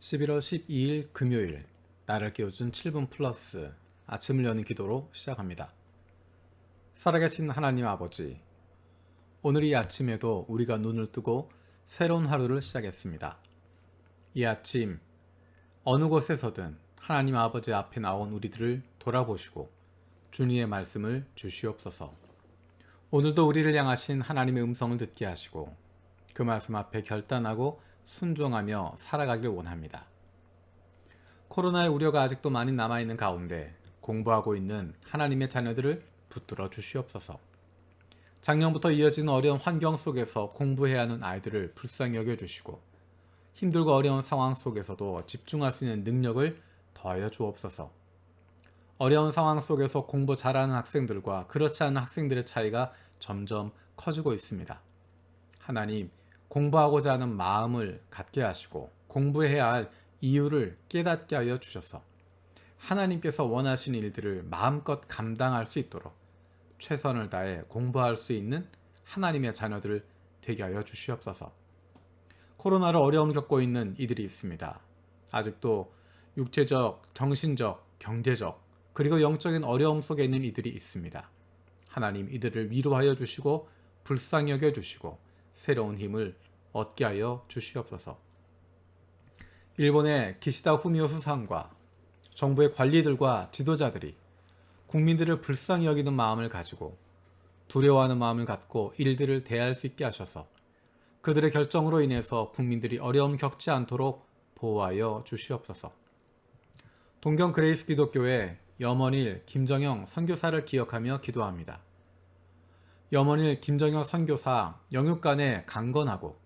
11월 12일 금요일, 나를 깨워준 7분 플러스 아침을 여는 기도로 시작합니다. 살아계신 하나님 아버지, 오늘 이 아침에도 우리가 눈을 뜨고 새로운 하루를 시작했습니다. 이 아침 어느 곳에서든 하나님 아버지 앞에 나온 우리들을 돌아보시고 주님의 말씀을 주시옵소서. 오늘도 우리를 향하신 하나님의 음성을 듣게 하시고 그 말씀 앞에 결단하고 순종하며 살아가길 원합니다. 코로나의 우려가 아직도 많이 남아있는 가운데 공부하고 있는 하나님의 자녀들을 붙들어 주시옵소서. 작년부터 이어지는 어려운 환경 속에서 공부해야 하는 아이들을 불쌍히 여겨주시고 힘들고 어려운 상황 속에서도 집중할 수 있는 능력을 더하여 주옵소서. 어려운 상황 속에서 공부 잘하는 학생들과 그렇지 않은 학생들의 차이가 점점 커지고 있습니다. 하나님, 공부하고자 하는 마음을 갖게 하시고 공부해야 할 이유를 깨닫게 하여 주셔서 하나님께서 원하시는 일들을 마음껏 감당할 수 있도록 최선을 다해 공부할 수 있는 하나님의 자녀들 되게 하여 주시옵소서. 코로나로 어려움을 겪고 있는 이들이 있습니다. 아직도 육체적, 정신적, 경제적, 그리고 영적인 어려움 속에 있는 이들이 있습니다. 하나님, 이들을 위로하여 주시고 불쌍히 여겨 주시고 새로운 힘을 얻게 하여 주시옵소서. 일본의 기시다 후미오 수상과 정부의 관리들과 지도자들이 국민들을 불쌍히 여기는 마음을 가지고 두려워하는 마음을 갖고 일들을 대할 수 있게 하셔서 그들의 결정으로 인해서 국민들이 어려움 겪지 않도록 보호하여 주시옵소서. 동경 그레이스 기독교회 염원일 김정영 선교사를 기억하며 기도합니다. 염원일 김정영 선교사 영육간에 강건하고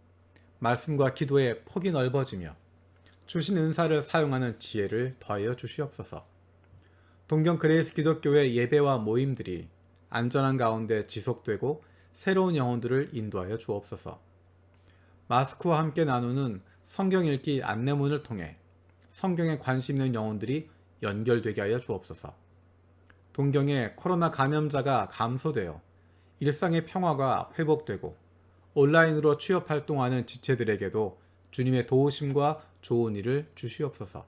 말씀과 기도의 폭이 넓어지며 주신 은사를 사용하는 지혜를 더하여 주시옵소서. 동경 그레이스 기독교회 예배와 모임들이 안전한 가운데 지속되고 새로운 영혼들을 인도하여 주옵소서. 마스크와 함께 나누는 성경 읽기 안내문을 통해 성경에 관심 있는 영혼들이 연결되게 하여 주옵소서. 동경의 코로나 감염자가 감소되어 일상의 평화가 회복되고 온라인으로 취업 활동하는 지체들에게도 주님의 도우심과 좋은 일을 주시옵소서.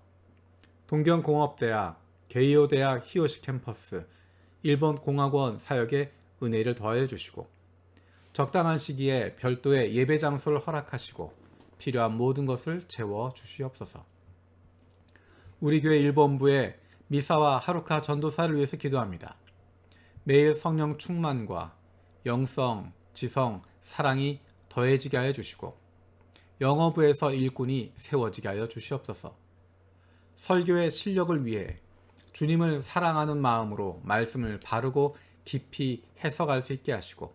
동경공업대학, 게이오대학 히오시 캠퍼스, 일본 공학원 사역에 은혜를 더하여 주시고 적당한 시기에 별도의 예배 장소를 허락하시고 필요한 모든 것을 채워 주시옵소서. 우리 교회 일본부의 미사와 하루카 전도사를 위해서 기도합니다. 매일 성령 충만과 영성, 지성, 사랑이 더해지게 하여 주시고 영어부에서 일꾼이 세워지게 하여 주시옵소서. 설교의 실력을 위해 주님을 사랑하는 마음으로 말씀을 바르고 깊이 해석할 수 있게 하시고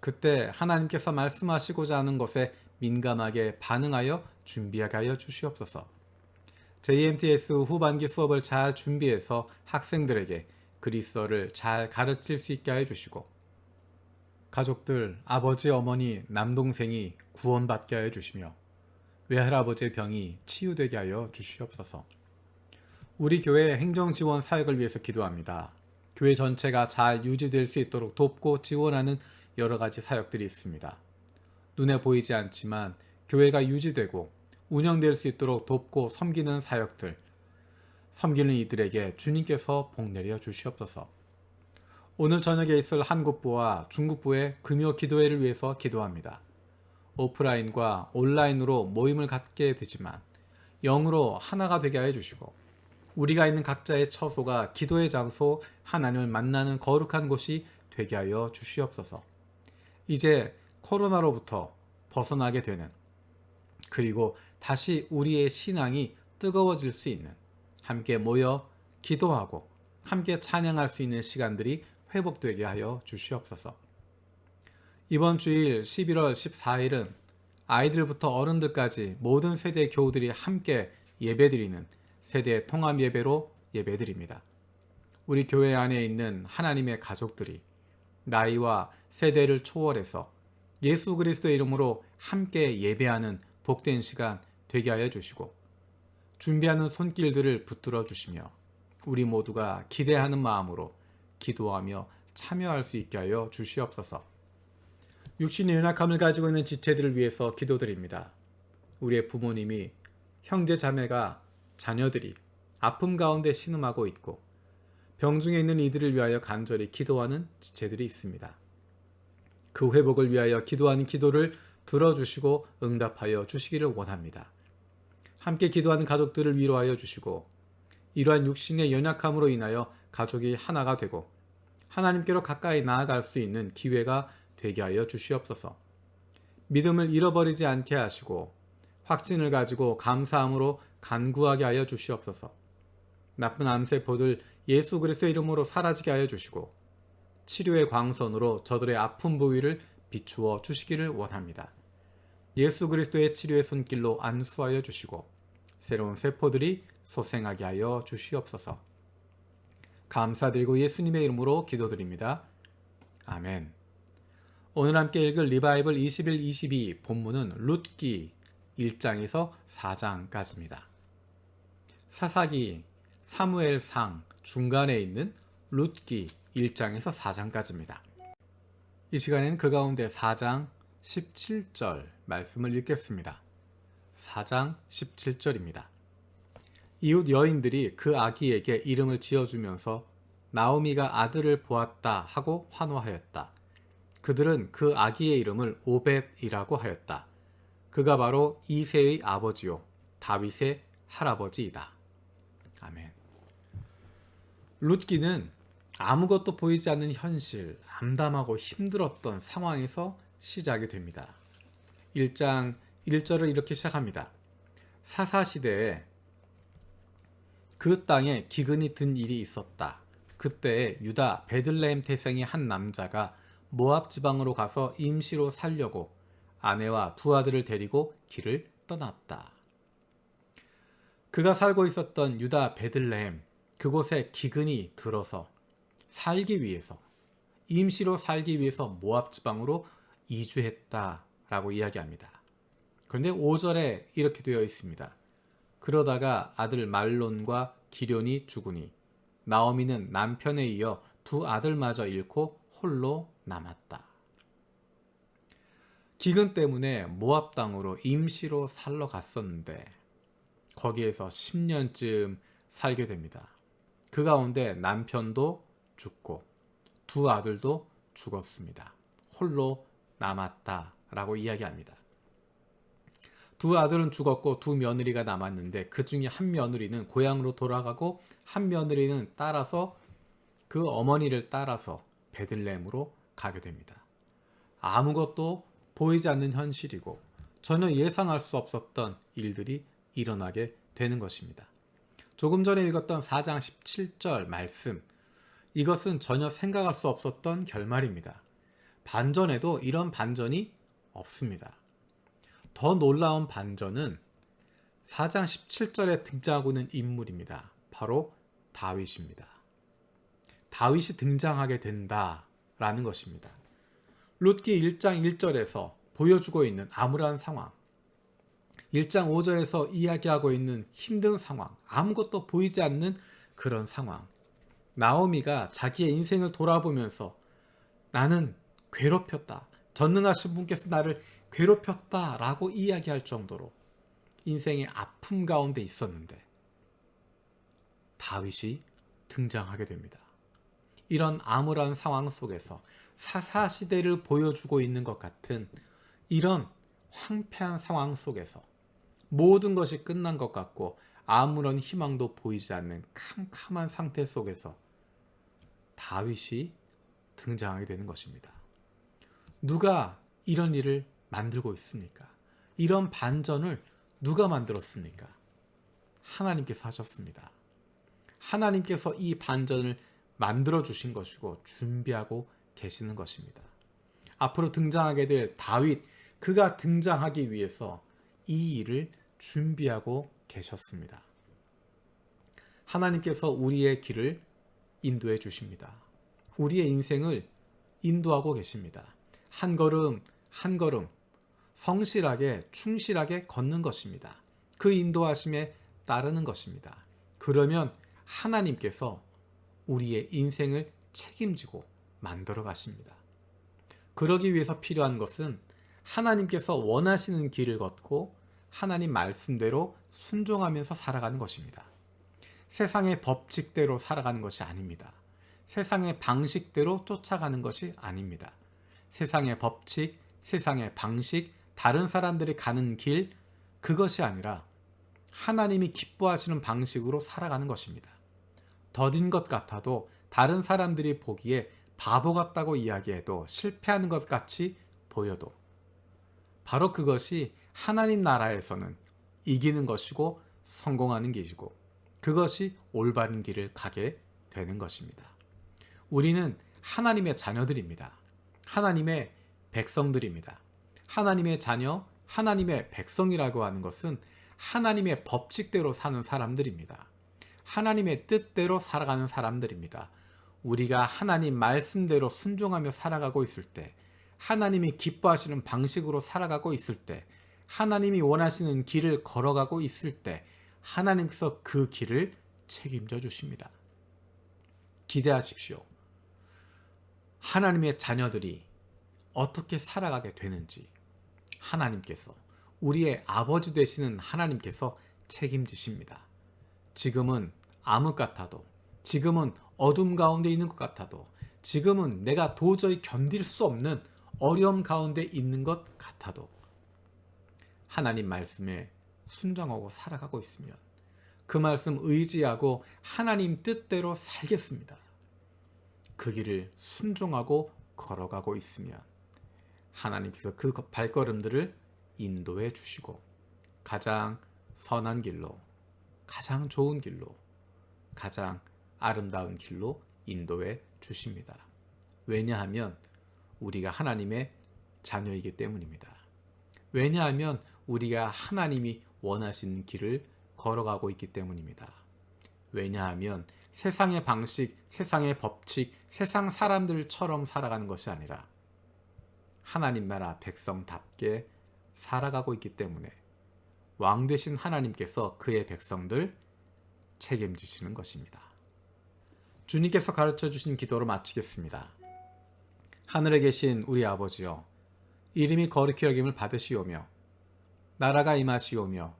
그때 하나님께서 말씀하시고자 하는 것에 민감하게 반응하여 준비하게 하여 주시옵소서. JMTS 후반기 수업을 잘 준비해서 학생들에게 그리스어를 잘 가르칠 수 있게 하여 주시고 가족들, 아버지, 어머니, 남동생이 구원받게 하여 주시며 외할아버지의 병이 치유되게 하여 주시옵소서. 우리 교회 행정지원 사역을 위해서 기도합니다. 교회 전체가 잘 유지될 수 있도록 돕고 지원하는 여러 가지 사역들이 있습니다. 눈에 보이지 않지만 교회가 유지되고 운영될 수 있도록 돕고 섬기는 사역들, 섬기는 이들에게 주님께서 복 내려 주시옵소서. 오늘 저녁에 있을 한국부와 중국부의 금요 기도회를 위해서 기도합니다. 오프라인과 온라인으로 모임을 갖게 되지만 영으로 하나가 되게 하여 주시고 우리가 있는 각자의 처소가 기도의 장소, 하나님을 만나는 거룩한 곳이 되게 하여 주시옵소서. 이제 코로나로부터 벗어나게 되는 그리고 다시 우리의 신앙이 뜨거워질 수 있는 함께 모여 기도하고 함께 찬양할 수 있는 시간들이 회복되게 하여 주시옵소서. 이번 주일 11월 14일은 아이들부터 어른들까지 모든 세대 교우들이 함께 예배드리는 세대 통합 예배로 예배드립니다. 우리 교회 안에 있는 하나님의 가족들이 나이와 세대를 초월해서 예수 그리스도의 이름으로 함께 예배하는 복된 시간 되게 하여 주시고 준비하는 손길들을 붙들어 주시며 우리 모두가 기대하는 마음으로 기도하며 참여할 수 있게 하여 주시옵소서. 육신의 연약함을 가지고 있는 지체들을 위해서 기도드립니다. 우리의 부모님이 형제 자매가 자녀들이 아픔 가운데 신음하고 있고 병중에 있는 이들을 위하여 간절히 기도하는 지체들이 있습니다. 그 회복을 위하여 기도하는 기도를 들어주시고 응답하여 주시기를 원합니다. 함께 기도하는 가족들을 위로하여 주시고 이러한 육신의 연약함으로 인하여 가족이 하나가 되고 하나님께로 가까이 나아갈 수 있는 기회가 되게 하여 주시옵소서. 믿음을 잃어버리지 않게 하시고 확신을 가지고 감사함으로 간구하게 하여 주시옵소서. 나쁜 암세포들 예수 그리스도의 이름으로 사라지게 하여 주시고 치료의 광선으로 저들의 아픈 부위를 비추어 주시기를 원합니다. 예수 그리스도의 치료의 손길로 안수하여 주시고 새로운 세포들이 소생하게 하여 주시옵소서. 감사드리고 예수님의 이름으로 기도드립니다. 아멘. 오늘 함께 읽을 리바이블 21-22 본문은 룻기 1장에서 4장까지입니다. 사사기, 사무엘상 중간에 있는 룻기 1장에서 4장까지입니다. 이 시간에는 그 가운데 4장 17절 말씀을 읽겠습니다. 4장 17절입니다. 이웃 여인들이 그 아기에게 이름을 지어주면서 나오미가 아들을 보았다 하고 환호하였다. 그들은 그 아기의 이름을 오벳이라고 하였다. 그가 바로 이새의 아버지요 다윗의 할아버지이다. 아멘. 룻기는 아무것도 보이지 않는 현실, 암담하고 힘들었던 상황에서 시작이 됩니다. 1장 1절을 이렇게 시작합니다. 사사시대에 그 땅에 기근이 든 일이 있었다. 그때 유다 베들레헴 태생의 한 남자가 모압 지방으로 가서 임시로 살려고 아내와 두 아들을 데리고 길을 떠났다. 그가 살고 있었던 유다 베들레헴, 그곳에 기근이 들어서 살기 위해서, 임시로 살기 위해서 모압 지방으로 이주했다라고 이야기합니다. 그런데 5절에 이렇게 되어 있습니다. 그러다가 아들 말론과 기럐이 죽으니 나오미는 남편에 이어 두 아들마저 잃고 홀로 남았다. 기근 때문에 모압 땅으로 임시로 살러 갔었는데 거기에서 10년쯤 살게 됩니다. 그 가운데 남편도 죽고 두 아들도 죽었습니다. 홀로 남았다라고 이야기합니다. 두 아들은 죽었고 두 며느리가 남았는데 그 중에 한 며느리는 고향으로 돌아가고 한 며느리는 따라서 그 어머니를 따라서 베들레헴으로 가게 됩니다. 아무것도 보이지 않는 현실이고 전혀 예상할 수 없었던 일들이 일어나게 되는 것입니다. 조금 전에 읽었던 4장 17절 말씀, 이것은 전혀 생각할 수 없었던 결말입니다. 반전에도 이런 반전이 없습니다. 더 놀라운 반전은 4장 17절에 등장하고 있는 인물입니다. 바로 다윗입니다. 다윗이 등장하게 된다라는 것입니다. 룻기 1장 1절에서 보여주고 있는 암울한 상황, 1장 5절에서 이야기하고 있는 힘든 상황, 아무것도 보이지 않는 그런 상황, 나오미가 자기의 인생을 돌아보면서 나는 괴롭혔다, 전능하신 분께서 나를 괴롭혔다라고 이야기할 정도로 인생의 아픔 가운데 있었는데 다윗이 등장하게 됩니다. 이런 암울한 상황 속에서 사사시대를 보여주고 있는 것 같은 이런 황폐한 상황 속에서 모든 것이 끝난 것 같고 아무런 희망도 보이지 않는 캄캄한 상태 속에서 다윗이 등장하게 되는 것입니다. 누가 이런 일을 만들고 있습니까? 이런 반전을 누가 만들었습니까? 하나님께서 하셨습니다. 하나님께서 이 반전을 만들어 주신 것이고 준비하고 계시는 것입니다. 앞으로 등장하게 될 다윗, 그가 등장하기 위해서 이 일을 준비하고 계셨습니다. 하나님께서 우리의 길을 인도해 주십니다. 우리의 인생을 인도하고 계십니다. 한 걸음 한 걸음 성실하게 충실하게 걷는 것입니다. 그 인도하심에 따르는 것입니다. 그러면 하나님께서 우리의 인생을 책임지고 만들어 가십니다. 그러기 위해서 필요한 것은 하나님께서 원하시는 길을 걷고 하나님 말씀대로 순종하면서 살아가는 것입니다. 세상의 법칙대로 살아가는 것이 아닙니다. 세상의 방식대로 쫓아가는 것이 아닙니다. 세상의 법칙, 세상의 방식, 다른 사람들이 가는 길, 그것이 아니라 하나님이 기뻐하시는 방식으로 살아가는 것입니다. 더딘 것 같아도 다른 사람들이 보기에 바보 같다고 이야기해도 실패하는 것 같이 보여도 바로 그것이 하나님 나라에서는 이기는 것이고 성공하는 길이고 그것이 올바른 길을 가게 되는 것입니다. 우리는 하나님의 자녀들입니다. 하나님의 백성들입니다. 하나님의 자녀, 하나님의 백성이라고 하는 것은 하나님의 법칙대로 사는 사람들입니다. 하나님의 뜻대로 살아가는 사람들입니다. 우리가 하나님 말씀대로 순종하며 살아가고 있을 때, 하나님이 기뻐하시는 방식으로 살아가고 있을 때, 하나님이 원하시는 길을 걸어가고 있을 때 하나님께서 그 길을 책임져 주십니다. 기대하십시오. 하나님의 자녀들이 어떻게 살아가게 되는지 하나님께서, 우리의 아버지 되시는 하나님께서 책임지십니다. 지금은 암흑 같아도, 지금은 어둠 가운데 있는 것 같아도, 지금은 내가 도저히 견딜 수 없는 어려움 가운데 있는 것 같아도 하나님 말씀에 순종하고 살아가고 있으면, 그 말씀 의지하고 하나님 뜻대로 살겠습니다. 그 길을 순종하고 걸어가고 있으면 하나님께서 그 발걸음들을 인도해 주시고 가장 선한 길로, 가장 좋은 길로, 가장 아름다운 길로 인도해 주십니다. 왜냐하면 우리가 하나님의 자녀이기 때문입니다. 왜냐하면 우리가 하나님이 원하시는 길을 걸어가고 있기 때문입니다. 왜냐하면 세상의 방식, 세상의 법칙, 세상 사람들처럼 살아가는 것이 아니라 하나님 나라 백성답게 살아가고 있기 때문에 왕 되신 하나님께서 그의 백성들 책임지시는 것입니다. 주님께서 가르쳐 주신 기도로 마치겠습니다. 하늘에 계신 우리 아버지여, 이름이 거룩히 여김을 받으시오며 나라가 임하시오며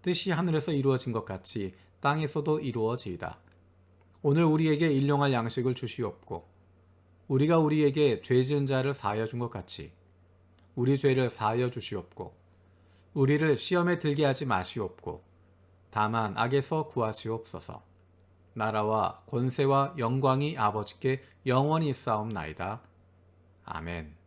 뜻이 하늘에서 이루어진 것 같이 땅에서도 이루어지이다. 오늘 우리에게 일용할 양식을 주시옵고 우리가 우리에게 죄 지은 자를 사하여 준 것 같이 우리 죄를 사하여 주시옵고 우리를 시험에 들게 하지 마시옵고 다만 악에서 구하시옵소서. 나라와 권세와 영광이 아버지께 영원히 있사옵나이다. 아멘.